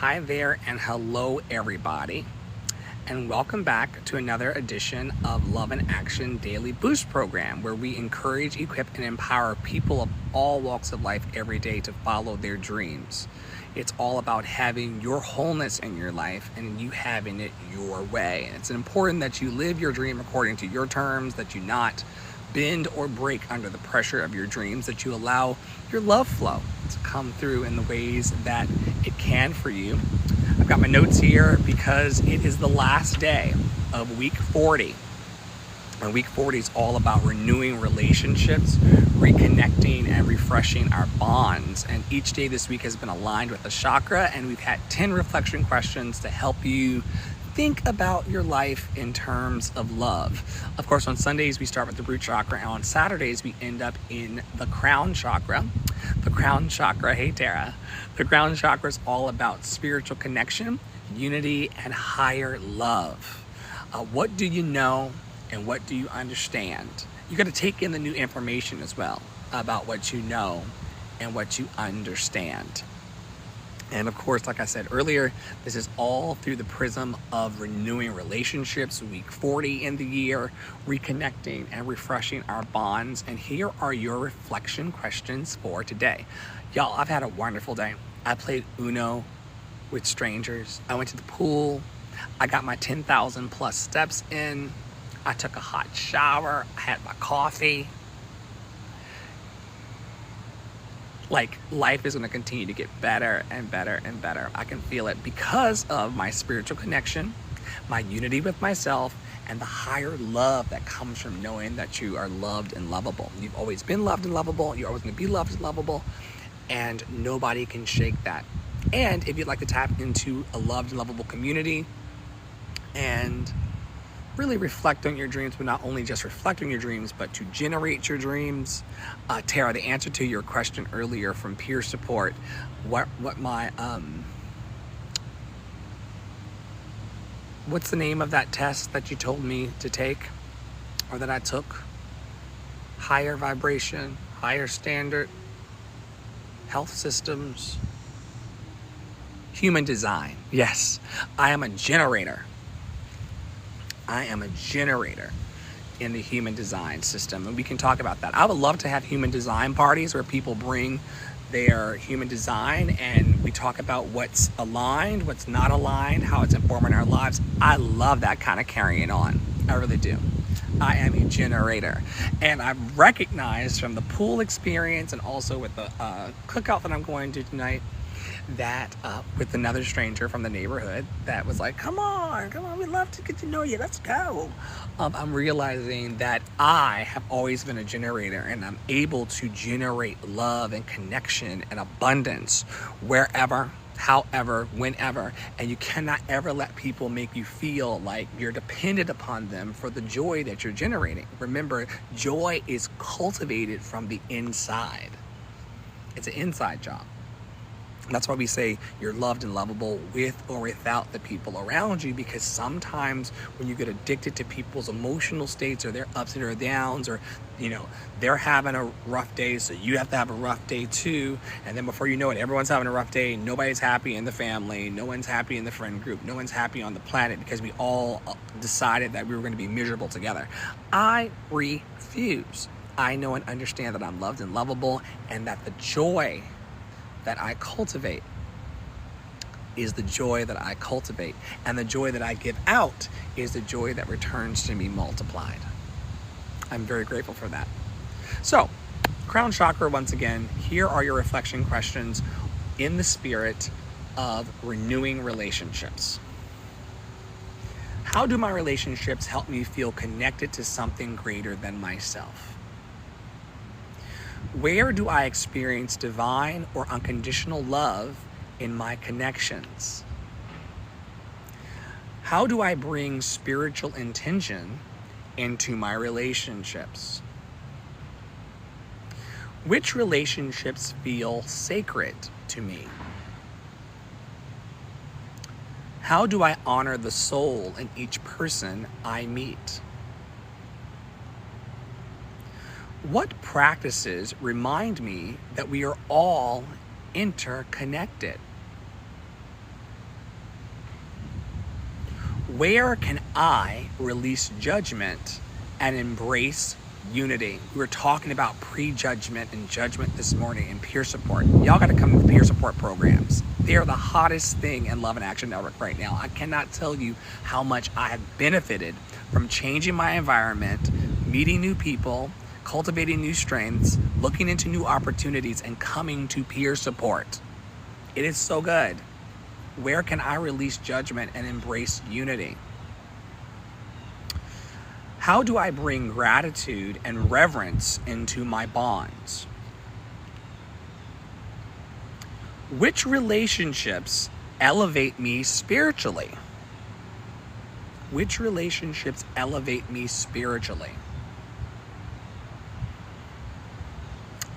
Hi there and hello everybody, and welcome back to another edition of Love and Action Daily Boost Program, where we encourage, equip, and empower people of all walks of life every day to follow their dreams. It's all about having your wholeness in your life and you having it your way. And it's important that you live your dream according to your terms, that you not bend or break under the pressure of your dreams, that you allow your love flow to come through in the ways that it can for you. I've got my notes here because it is the last day of week 40. And week 40 is all about renewing relationships, reconnecting, and refreshing our bonds. And each day this week has been aligned with a chakra, and we've had 10 reflection questions to help you think about your life in terms of love. Of course, on Sundays, we start with the root chakra, and on Saturdays, we end up in the crown chakra. The crown chakra, hey Tara. The crown chakra is all about spiritual connection, unity, and higher love. What do you know and what do you understand? You got to take in the new information as well about what you know and what you understand. And of course, like I said earlier, this is all through the prism of renewing relationships, week 40 in the year, reconnecting and refreshing our bonds. And here are your reflection questions for today. Y'all, I've had a wonderful day. I played Uno with strangers. I went to the pool. I got my 10,000 plus steps in. I took a hot shower. I had my coffee. Like, life is going to continue to get better and better and better. I can feel it because of my spiritual connection, my unity with myself, and the higher love that comes from knowing that you are loved and lovable. You've always been loved and lovable. You're always going to be loved and lovable, and nobody can shake that. And if you'd like to tap into a loved and lovable community and really reflect on your dreams, but not only just reflect on your dreams, but to generate your dreams. Tara, the answer to your question earlier from peer support, what's the name of that test that you told me to take, or that I took? Higher vibration, higher standard, health systems, human design. Yes, I am a generator. I am a generator in the human design system, and we can talk about that. I would love to have human design parties where people bring their human design and we talk about what's aligned, what's not aligned, how it's informing our lives. I love that kind of carrying on. I really do. I am a generator, and I've recognized from the pool experience and also with the cookout that I'm going to tonight that with another stranger from the neighborhood that was like, come on, we'd love to get to know you, let's go. I'm realizing that I have always been a generator, and I'm able to generate love and connection and abundance wherever, however, whenever. And you cannot ever let people make you feel like you're dependent upon them for the joy that you're generating. Remember, joy is cultivated from the inside. It's an inside job. That's why we say you're loved and lovable with or without the people around you, because sometimes when you get addicted to people's emotional states or their ups and their downs, or, you know, they're having a rough day, so you have to have a rough day too. And then before you know it, everyone's having a rough day. Nobody's happy in the family. No one's happy in the friend group. No one's happy on the planet because we all decided that we were going to be miserable together. I refuse. I know and understand that I'm loved and lovable, and that the joy that I cultivate is the joy that I cultivate, and the joy that I give out is the joy that returns to me multiplied. I'm very grateful for that. So, crown chakra, once again, here are your reflection questions in the spirit of renewing relationships. How do my relationships help me feel connected to something greater than myself? Where do I experience divine or unconditional love in my connections? How do I bring spiritual intention into my relationships? Which relationships feel sacred to me? How do I honor the soul in each person I meet? What practices remind me that we are all interconnected? Where can I release judgment and embrace unity? We were talking about prejudgment and judgment this morning in peer support. Y'all got to come to the peer support programs. They are the hottest thing in Love and Action Network right now. I cannot tell you how much I have benefited from changing my environment, meeting new people, cultivating new strengths, looking into new opportunities, and coming to peer support. It is so good. Where can I release judgment and embrace unity? How do I bring gratitude and reverence into my bonds? Which relationships elevate me spiritually? Which relationships elevate me spiritually?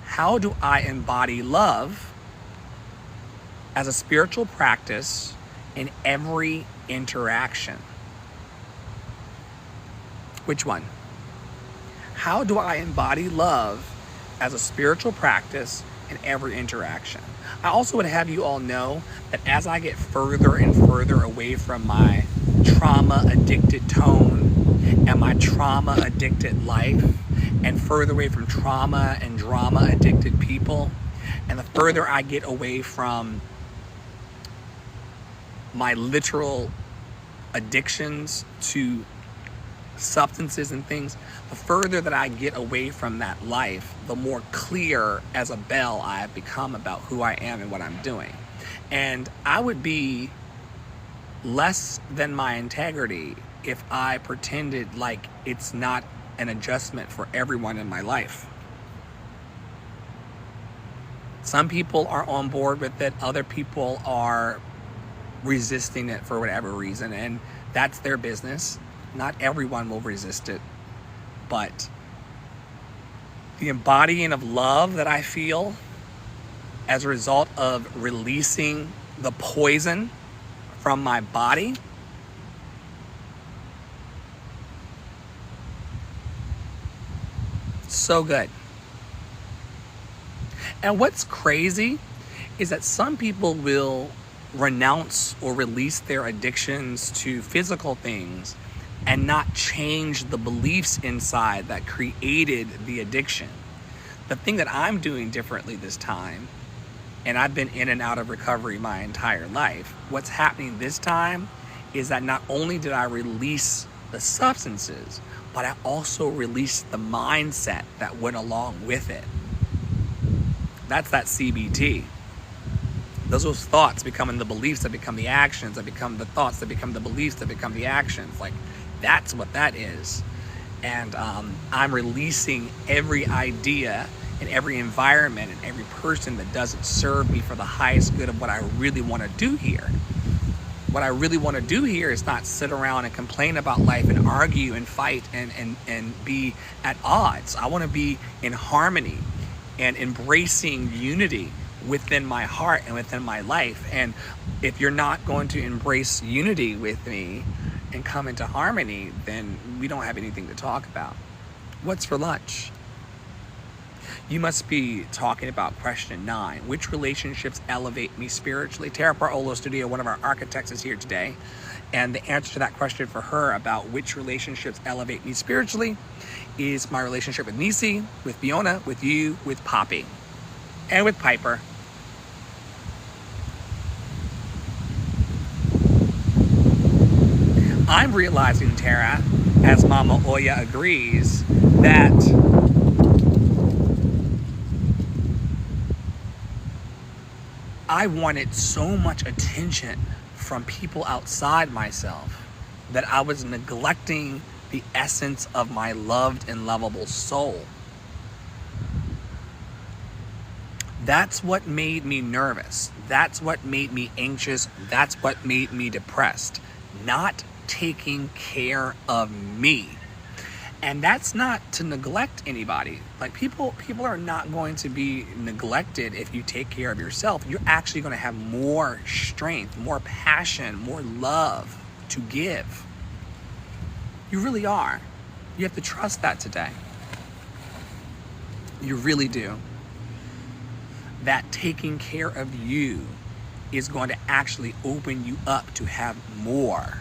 How do I embody love as a spiritual practice in every interaction? Which one? How do I embody love as a spiritual practice in every interaction? I also would have you all know that as I get further and further away from my trauma-addicted tone and my trauma-addicted life, and further away from trauma and drama-addicted people, and the further I get away from my literal addictions to substances and things, the further that I get away from that life, the more clear as a bell I have become about who I am and what I'm doing. And I would be less than my integrity if I pretended like it's not an adjustment for everyone in my life. Some people are on board with it, other people are resisting it for whatever reason, and that's their business. Not everyone will resist it, but the embodying of love that I feel as a result of releasing the poison from my body, so good. And what's crazy is that some people will renounce or release their addictions to physical things and not change the beliefs inside that created the addiction. The thing that I'm doing differently this time, and I've been in and out of recovery my entire life, what's happening this time is that not only did I release the substances, but I also released the mindset that went along with it. That's that CBT. Those thoughts becoming the beliefs that become the actions, that become the thoughts that become the beliefs that become the actions. Like, that's what that is. And I'm releasing every idea and every environment and every person that doesn't serve me for the highest good of what I really want to do here. What I really want to do here is not sit around and complain about life and argue and fight and be at odds. I want to be in harmony and embracing unity within my heart and within my life. And if you're not going to embrace unity with me and come into harmony, then we don't have anything to talk about. What's for lunch? You must be talking about question 9. Which relationships elevate me spiritually? Tara Parolo Studio, one of our architects, is here today. And the answer to that question for her about which relationships elevate me spiritually is my relationship with Nisi, with Fiona, with you, with Poppy, and with Piper. I'm realizing, Tara, as Mama Oya agrees, that I wanted so much attention from people outside myself that I was neglecting the essence of my loved and lovable soul. That's what made me nervous. That's what made me anxious. That's what made me depressed. Not taking care of me. And that's not to neglect anybody. Like, people are not going to be neglected if you take care of yourself. You're actually going to have more strength, more passion, more love to give. You really are. You have to trust that today. You really do. That taking care of you is going to actually open you up to have more.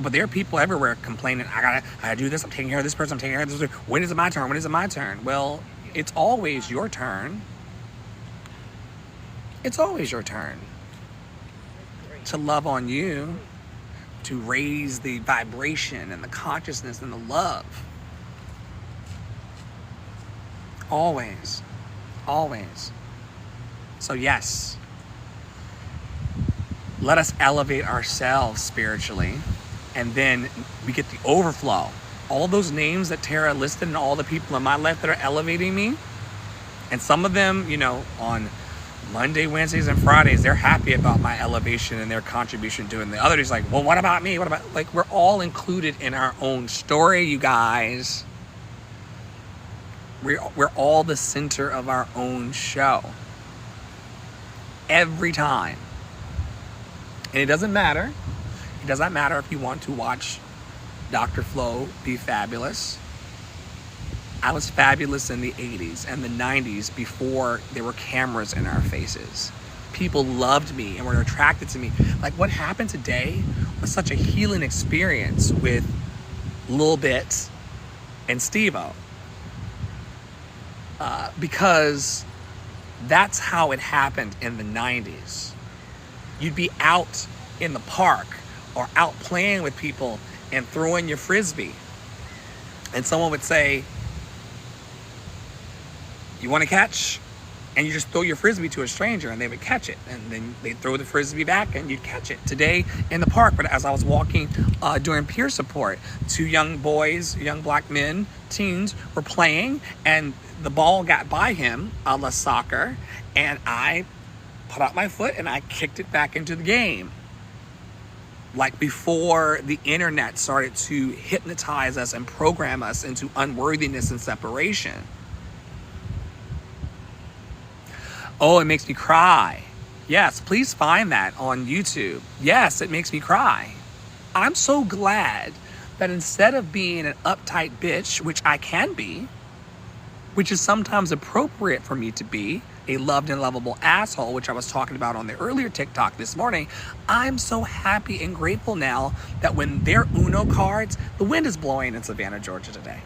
But there are people everywhere complaining, I gotta do this, I'm taking care of this person, I'm taking care of this person. When is it my turn? When is it my turn? Well, it's always your turn. It's always your turn to love on you, to raise the vibration and the consciousness and the love. Always. Always. So yes, let us elevate ourselves spiritually, and then we get the overflow. All those names that Tara listed and all the people in my life that are elevating me, and some of them, you know, on Monday, Wednesdays, and Fridays, they're happy about my elevation and their contribution to it. And the other is like, well, what about me? What about, like, we're all included in our own story, you guys. We're all the center of our own show. Every time. And it doesn't matter. It does not matter if you want to watch Dr. Flo be fabulous. I was fabulous in the 80s and the 90s before there were cameras in our faces. People loved me and were attracted to me. Like, what happened today was such a healing experience with Lil Bit and Steve-O. Because that's how it happened in the 90s. You'd be out in the park or out playing with people and throwing your frisbee. And someone would say, you want to catch? And you just throw your frisbee to a stranger and they would catch it. And then they'd throw the frisbee back and you'd catch it. Today in the park, but as I was walking during peer support, 2 young boys, young black men, teens were playing, and the ball got by him, a la soccer, and I put out my foot and I kicked it back into the game. Like before the internet started to hypnotize us and program us into unworthiness and separation. Oh, it makes me cry. Yes, please find that on YouTube. Yes, it makes me cry. I'm so glad that instead of being an uptight bitch, which I can be, which is sometimes appropriate for me to be, a loved and lovable asshole, which I was talking about on the earlier TikTok this morning, I'm so happy and grateful now that when their Uno cards, the wind is blowing in Savannah, Georgia today.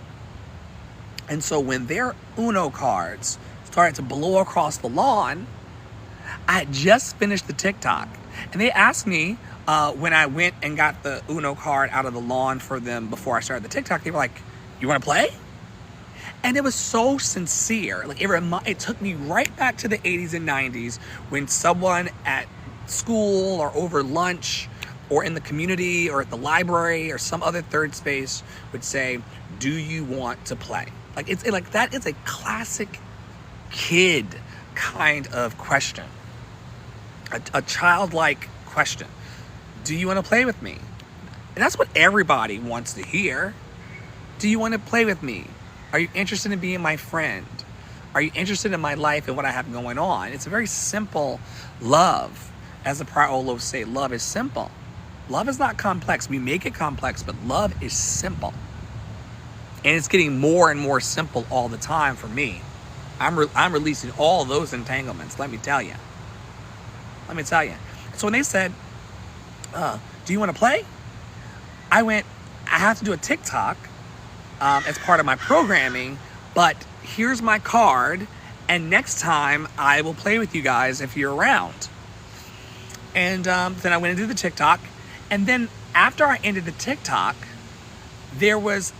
And so when their Uno cards started to blow across the lawn, I had just finished the TikTok. And they asked me when I went and got the Uno card out of the lawn for them before I started the TikTok, they were like, you want to play? And it was so sincere. Like it took me right back to the 80s and 90s when someone at school or over lunch or in the community or at the library or some other third space would say, do you want to play? Like it's like that is a classic kid kind of question. A childlike question. Do you want to play with me? And that's what everybody wants to hear. Do you want to play with me? Are you interested in being my friend? Are you interested in my life and what I have going on? It's a very simple love. As the Prior Olos say, love is simple. Love is not complex. We make it complex, but love is simple. And it's getting more and more simple all the time for me. I'm releasing all those entanglements, let me tell you. Let me tell you. So when they said, do you want to play? I went, I have to do a TikTok as part of my programming, but here's my card, and next time I will play with you guys if you're around. And then I went and did the TikTok, and then after I ended the TikTok, there was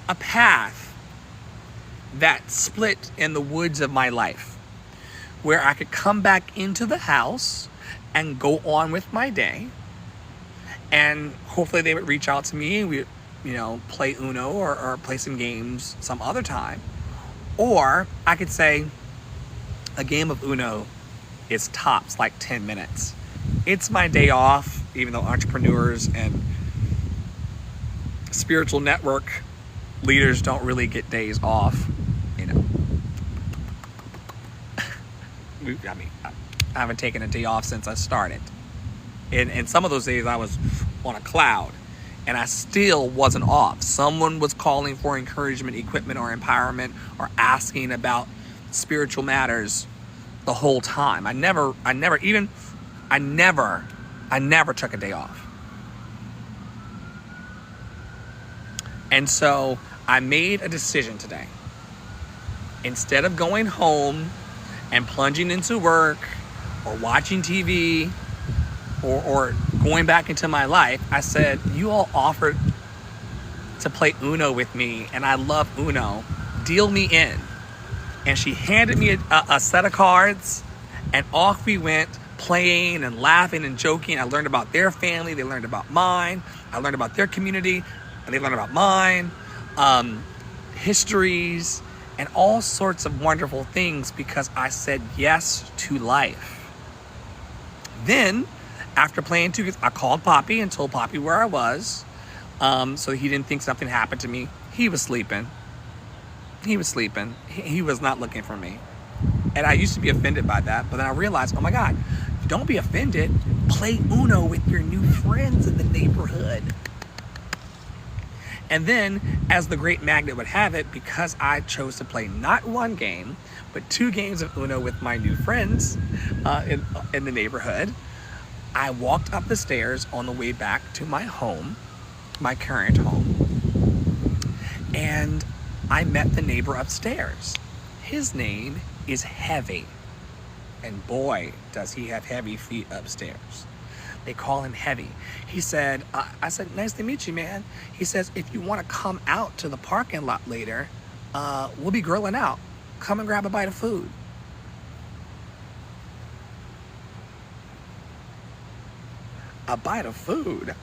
a path that split in the woods of my life where I could come back into the house and go on with my day, and hopefully they would reach out to me. We play Uno or play some games some other time. Or I could say a game of Uno is tops like 10 minutes. It's my day off, even though entrepreneurs and spiritual network leaders don't really get days off, I haven't taken a day off since I started. And some of those days I was on a cloud. And I still wasn't off. Someone was calling for encouragement, equipment, or empowerment, or asking about spiritual matters the whole time. I never took a day off. And so I made a decision today. Instead of going home and plunging into work or watching TV or going back into my life, I said, you all offered to play Uno with me, and I love Uno. Deal me in. And she handed me a set of cards, and off we went, playing and laughing and joking. I learned about their family. They learned about mine. I learned about their community, and they learned about mine. Histories, and all sorts of wonderful things because I said yes to life. Then, after playing 2 games, I called Poppy and told Poppy where I was, so he didn't think something happened to me. He was sleeping. He was not looking for me. And I used to be offended by that, but then I realized, oh my God, don't be offended. Play Uno with your new friends in the neighborhood. And then, as the great magnet would have it, because I chose to play not 1 game, but 2 games of Uno with my new friends in the neighborhood, I walked up the stairs on the way back to my home, my current home, and I met the neighbor upstairs. His name is Heavy, and boy, does he have heavy feet upstairs. They call him Heavy. He said, I said, nice to meet you, man. He says, if you want to come out to the parking lot later, we'll be grilling out. Come and grab a bite of food. A bite of food?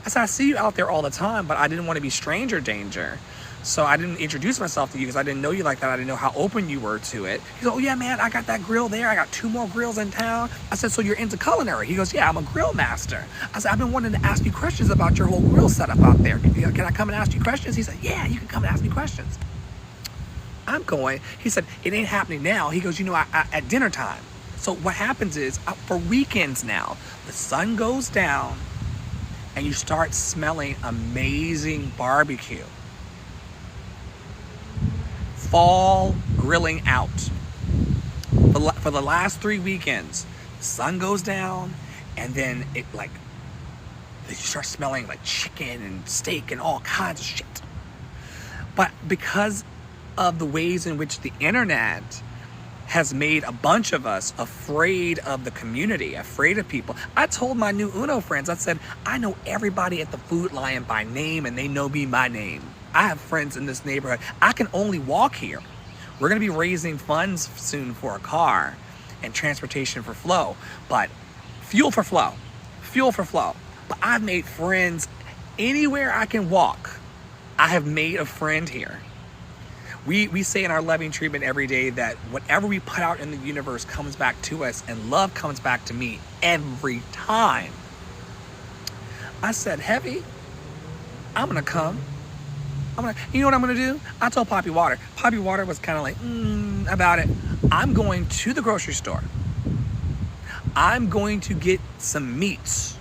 I said, I see you out there all the time, but I didn't want to be stranger danger. So I didn't introduce myself to you because I didn't know you like that. I didn't know how open you were to it. He goes, oh yeah, man, I got that grill there. I got 2 more grills in town. I said, so you're into culinary? He goes, yeah, I'm a grill master. I said, I've been wanting to ask you questions about your whole grill setup out there. Can I come and ask you questions? He said, yeah, you can come and ask me questions. I'm going. He said, it ain't happening now. He goes, you know, at dinner time. So what happens is, for weekends now, the sun goes down and you start smelling amazing barbecue. Fall grilling out. For the last 3 weekends, the sun goes down, and then you start smelling like chicken and steak and all kinds of shit. But because of the ways in which the internet has made a bunch of us afraid of the community, afraid of people. I told my new Uno friends, I said, I know everybody at the Food Lion by name, and they know me by name. I have friends in this neighborhood. I can only walk here. We're going to be raising funds soon for a car and transportation for Flow, but fuel for Flow. But I've made friends anywhere I can walk. I have made a friend here. We say in our loving treatment every day that whatever we put out in the universe comes back to us, and love comes back to me every time. I said, Heavy, I'm going to come. You know what I'm going to do? I told Poppy Water. Poppy Water was kind of like, about it. I'm going to the grocery store. I'm going to get some meats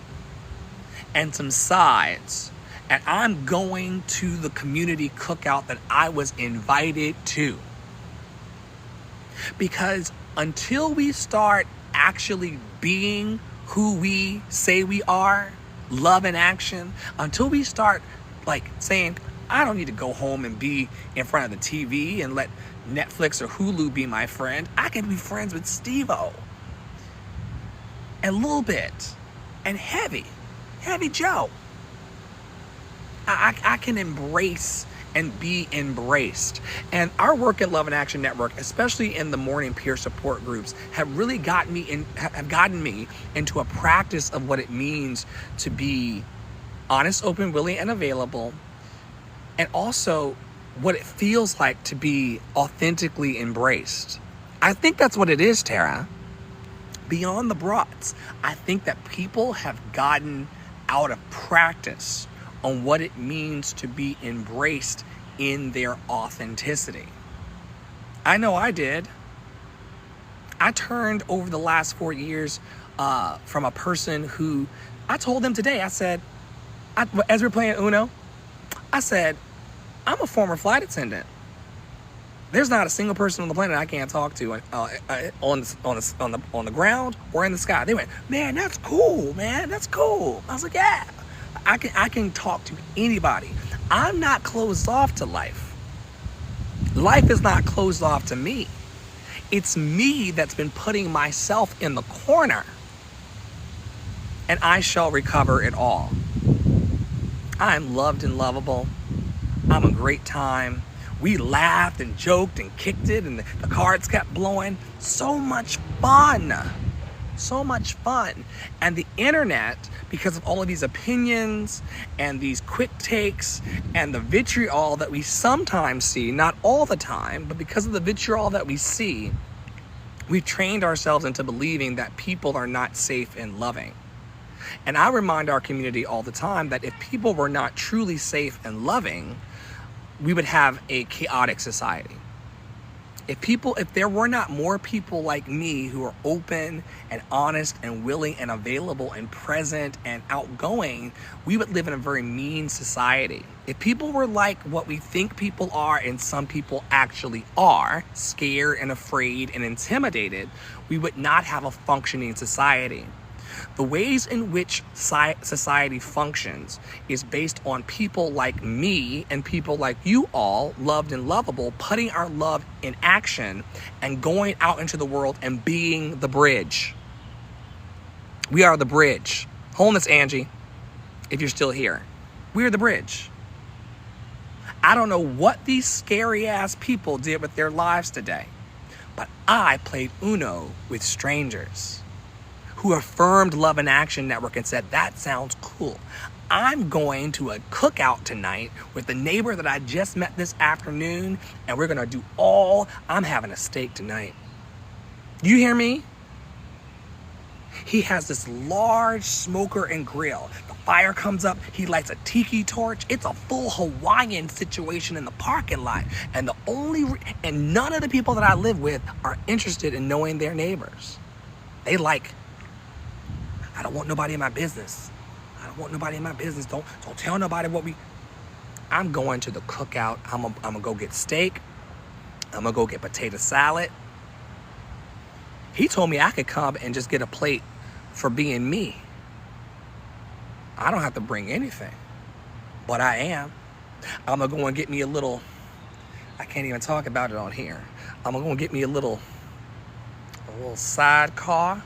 and some sides. And I'm going to the community cookout that I was invited to. Because until we start actually being who we say we are, love in action, until we start saying, I don't need to go home and be in front of the TV and let Netflix or Hulu be my friend. I can be friends with Steve-O. And Lil Bit. And Heavy Joe. I can embrace and be embraced. And our work at Love and Action Network, especially in the morning peer support groups, have really gotten me into a practice of what it means to be honest, open, willing, and available, and also what it feels like to be authentically embraced. I think that's what it is, Tara. Beyond the brats, I think that people have gotten out of practice on what it means to be embraced in their authenticity. I know I did. I turned over the last 4 years from a person who, I told them today, I said, as we were playing Uno, I said, I'm a former flight attendant. There's not a single person on the planet I can't talk to on the ground or in the sky. They went, man, that's cool, man. That's cool. I was like, yeah. I can talk to anybody. I'm not closed off to life. Life is not closed off to me. It's me that's been putting myself in the corner. And I shall recover it all. I'm loved and lovable. I'm a great time. We laughed and joked and kicked it, and the cards kept blowing. So much fun. So much fun. And the internet, because of all of these opinions and these quick takes and the vitriol that we sometimes see, not all the time, but because of the vitriol that we see, we've trained ourselves into believing that people are not safe and loving. And I remind our community all the time that if people were not truly safe and loving, we would have a chaotic society. If there were not more people like me who are open and honest and willing and available and present and outgoing, we would live in a very mean society. If people were like what we think people are, and some people actually are, scared and afraid and intimidated, we would not have a functioning society. The ways in which society functions is based on people like me and people like you all, loved and lovable, putting our love in action and going out into the world and being the bridge. We are the bridge. Wholeness, Angie, if you're still here. We're the bridge. I don't know what these scary ass people did with their lives today, but I played Uno with strangers who affirmed Love in Action Network and said, that sounds cool. I'm going to a cookout tonight with the neighbor that I just met this afternoon, and we're gonna do I'm having a steak tonight. You hear me? He has this large smoker and grill. The fire comes up, he lights a tiki torch. It's a full Hawaiian situation in the parking lot. And none of the people that I live with are interested in knowing their neighbors. They I don't want nobody in my business. I don't want nobody in my business. Don't tell nobody I'm going to the cookout. I'm gonna go get steak. I'm gonna go get potato salad. He told me I could come and just get a plate for being me. I don't have to bring anything, but I am. I'm gonna go and get me a little, I can't even talk about it on here. I'm gonna go and get me a little sidecar.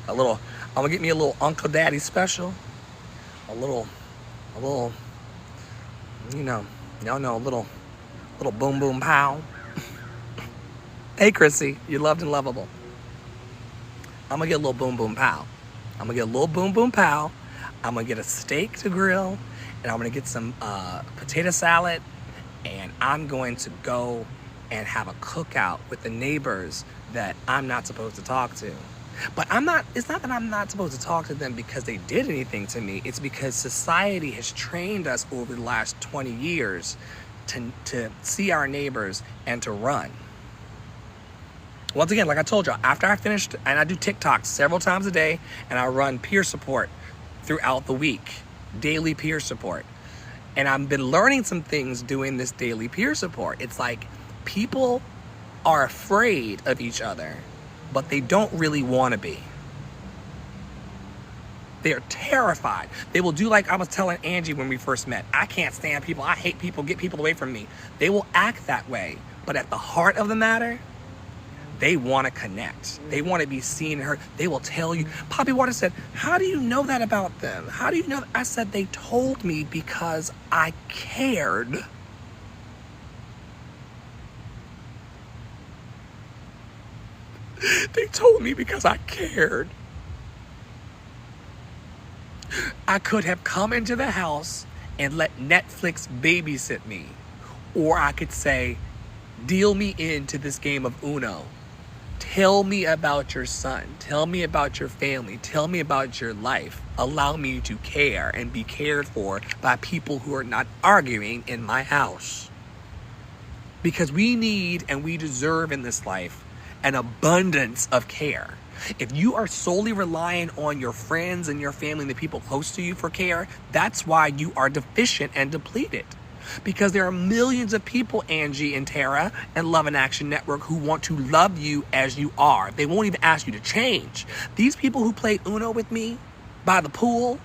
I'm gonna get me a little Uncle Daddy special. A little, a little boom boom pow. Hey Chrissy, you're loved and lovable. I'm gonna get a little boom boom pow. I'm gonna get a steak to grill, and I'm gonna get some potato salad, and I'm going to go and have a cookout with the neighbors that I'm not supposed to talk to. But it's not that I'm not supposed to talk to them because they did anything to me. It's because society has trained us over the last 20 years to see our neighbors and to run. Once again, like I told y'all, after I finished, and I do TikToks several times a day, and I run peer support throughout the week, daily peer support. And I've been learning some things doing this daily peer support. It's like people are afraid of each other, but they don't really want to be. They are terrified. They will do like I was telling Angie when we first met. I can't stand people. I hate people. Get people away from me. They will act that way. But at the heart of the matter, they want to connect. They want to be seen and heard. They will tell you. Poppy Water said, how do you know that about them? How do you know that? I said, they told me because I cared. They told me because I cared. I could have come into the house and let Netflix babysit me. Or I could say, deal me into this game of Uno. Tell me about your son. Tell me about your family. Tell me about your life. Allow me to care and be cared for by people who are not arguing in my house. Because we need and we deserve in this life an abundance of care. If you are solely relying on your friends and your family and the people close to you for care, that's why you are deficient and depleted. Because there are millions of people, Angie and Tara and Love in Action Network, who want to love you as you are. They won't even ask you to change. These people who play Uno with me, by the pool,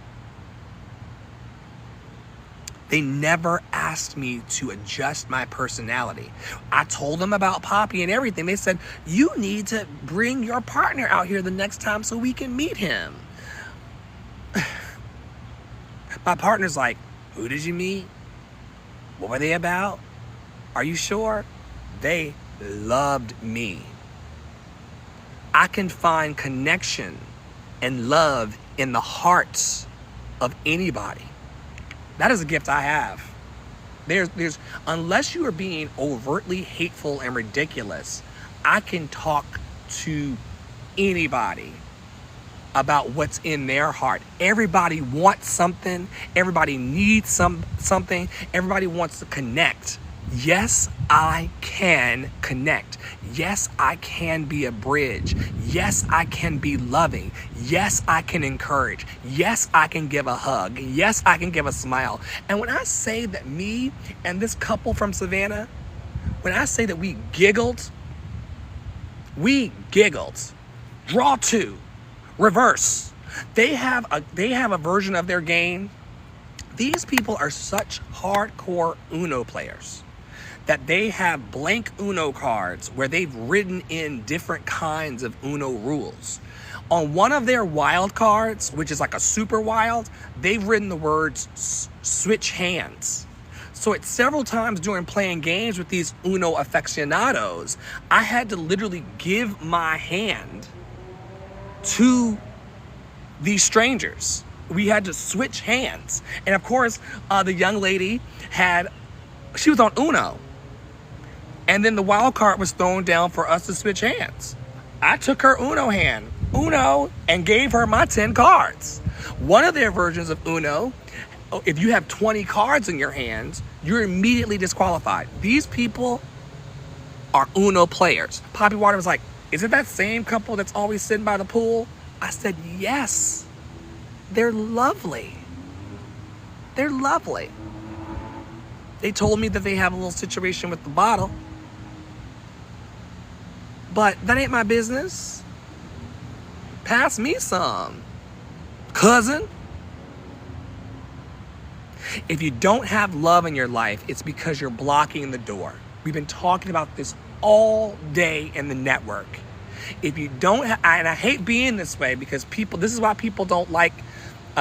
they never asked me to adjust my personality. I told them about Poppy and everything. They said, you need to bring your partner out here the next time so we can meet him. My partner's like, who did you meet? What were they about? Are you sure? They loved me. I can find connection and love in the hearts of anybody. That is a gift I have. There's unless you are being overtly hateful and ridiculous, I can talk to anybody about what's in their heart. Everybody wants something. Everybody needs something. Everybody wants to connect. Yes, I can connect. Yes, I can be a bridge. Yes, I can be loving. Yes, I can encourage. Yes, I can give a hug. Yes, I can give a smile. And when I say that me and this couple from Savannah, when I say that we giggled, draw two, reverse. They have a version of their game. These people are such hardcore Uno players that they have blank Uno cards where they've written in different kinds of Uno rules. On one of their wild cards, which is like a super wild, they've written the words switch hands. So it's several times during playing games with these Uno aficionados, I had to literally give my hand to these strangers. We had to switch hands. And of course, the young lady she was on Uno. And then the wild card was thrown down for us to switch hands. I took her Uno hand, and gave her my 10 cards. One of their versions of Uno, if you have 20 cards in your hands, you're immediately disqualified. These people are Uno players. Poppy Water was like, is it that same couple that's always sitting by the pool? I said, yes. They're lovely. They're lovely. They told me that they have a little situation with the bottle. But that ain't my business. Pass me some, cousin. If you don't have love in your life, it's because you're blocking the door. We've been talking about this all day in the network. If you don't, and I hate being this way because this is why people don't like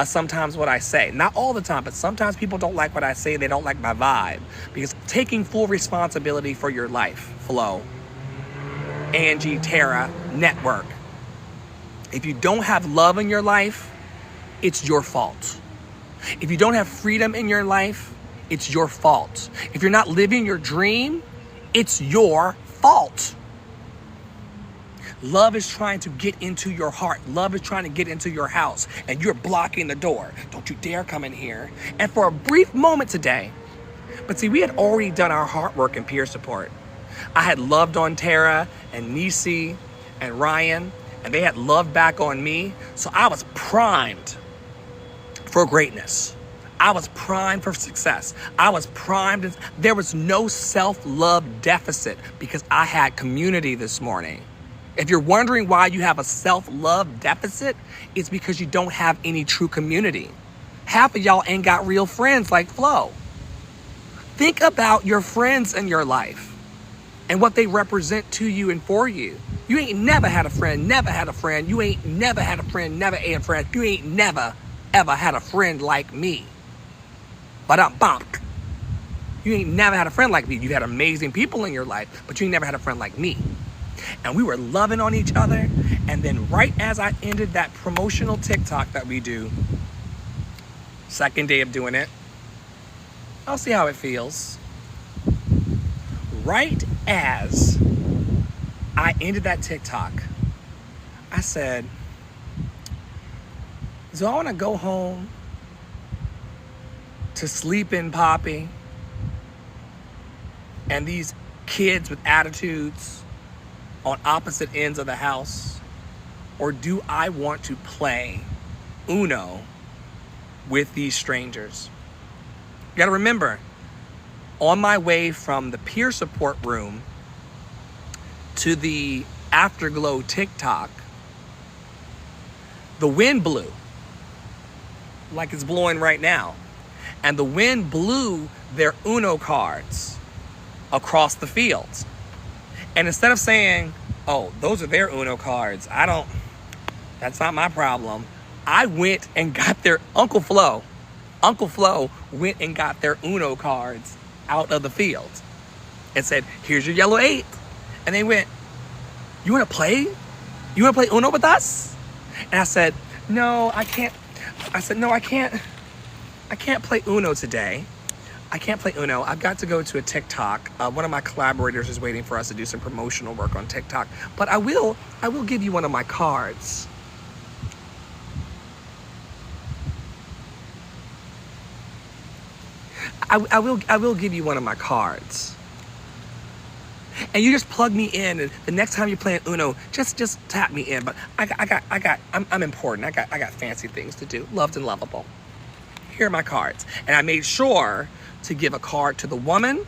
sometimes what I say. Not all the time, but sometimes people don't like what I say. They don't like my vibe. Because taking full responsibility for your life, Flo, Angie, Tara, network. If you don't have love in your life, it's your fault. If you don't have freedom in your life, it's your fault. If you're not living your dream, it's your fault. Love is trying to get into your heart. Love is trying to get into your house, and you're blocking the door. Don't you dare come in here. And for a brief moment today, but see, we had already done our heart work and peer support. I had loved on Tara and Nisi and Ryan, and they had loved back on me. So I was primed for greatness. I was primed for success. I was primed. There was no self-love deficit because I had community this morning. If you're wondering why you have a self-love deficit, it's because you don't have any true community. Half of y'all ain't got real friends like Flo. Think about your friends in your life and what they represent to you and for you. You ain't never had a friend, never had a friend. You ain't never had a friend, never had a friend. You ain't never, ever had a friend like me. Ba-dum-bump. You ain't never had a friend like me. You had amazing people in your life, but you ain't never had a friend like me. And we were loving on each other. And then right as I ended that promotional TikTok that we do, second day of doing it, I'll see how it feels. Right as I ended that TikTok, I said, do I want to go home to sleep in Poppy and these kids with attitudes on opposite ends of the house? Or do I want to play Uno with these strangers? You gotta remember, on my way from the peer support room to the Afterglow TikTok, the wind blew. like it's blowing right now. And the wind blew their Uno cards across the fields. And instead of saying, oh, those are their Uno cards, that's not my problem, I went and got their Uncle Flo went and got their Uno cards out of the field and said, here's your yellow 8. And they went, you want to play? You want to play Uno with us? And I said, no, I can't. I said, no, I can't play Uno today. I can't play Uno. I've got to go to a TikTok. One of my collaborators is waiting for us to do some promotional work on TikTok. But I will give you one of my cards. I will give you one of my cards. And you just plug me in, and the next time you're playing Uno, just tap me in. But I'm important. I got fancy things to do. Loved and lovable. Here are my cards. And I made sure to give a card to the woman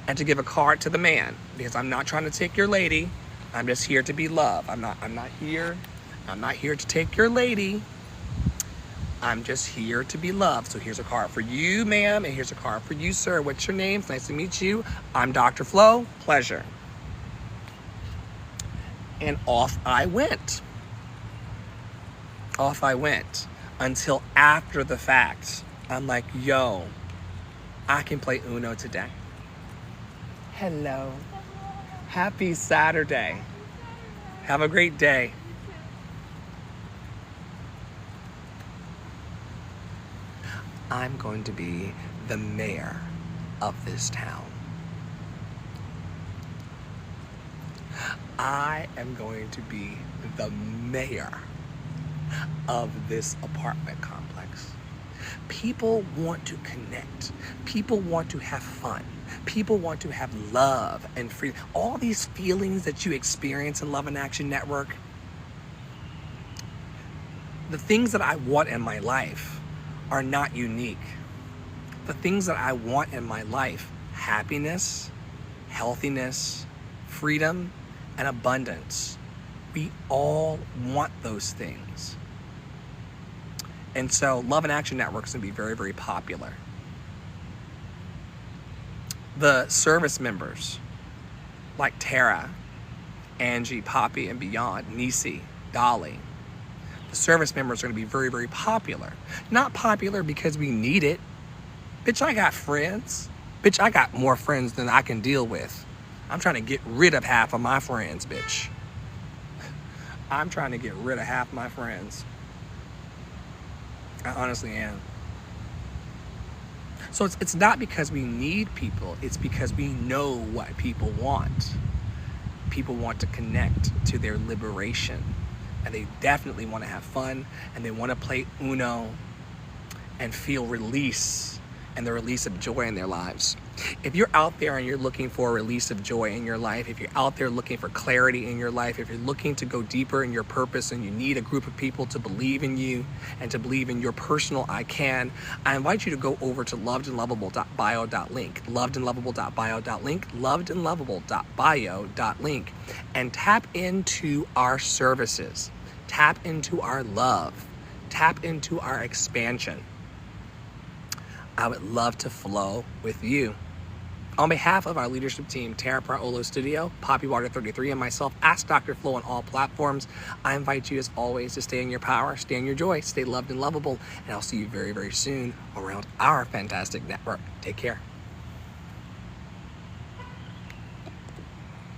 and to give a card to the man, because I'm not trying to take your lady. I'm just here to be loved. I'm not here to take your lady. I'm just here to be loved. So here's a card for you, ma'am, and here's a card for you, sir. What's your name? It's nice to meet you. I'm Dr. Flo. Pleasure. And off I went. Off I went until after the fact. I'm like, yo, I can play Uno today. Hello. Happy Saturday. Have a great day. I'm going to be the mayor of this town. I am going to be the mayor of this apartment complex. People want to connect. People want to have fun. People want to have love and freedom. All these feelings that you experience in Love in Action Network, the things that I want in my life are not unique. The things that I want in my life, happiness, healthiness, freedom, and abundance. We all want those things. And so Love in Action Network is going to be very, very popular. The service members like Tara, Angie, Poppy, and beyond, Nisi, Dolly, the service members are going to be very, very popular. Not popular because we need it. Bitch, I got friends. Bitch, I got more friends than I can deal with. I'm trying to get rid of half of my friends, bitch. I'm trying to get rid of half my friends. I honestly am. So it's not because we need people. It's because we know what people want. People want to connect to their liberation. And they definitely want to have fun. And they want to play Uno and feel release and the release of joy in their lives. If you're out there and you're looking for a release of joy in your life, if you're out there looking for clarity in your life, if you're looking to go deeper in your purpose and you need a group of people to believe in you and to believe in your personal I invite you to go over to lovedandlovable.bio.link, lovedandlovable.bio.link, lovedandlovable.bio.link, and tap into our services, tap into our love, tap into our expansion. I would love to flow with you. On behalf of our leadership team, Tara Praolo Studio, Poppy Water 33, and myself, Ask Dr. Flo on all platforms, I invite you as always to stay in your power, stay in your joy, stay loved and lovable, and I'll see you very, very soon around our fantastic network. Take care.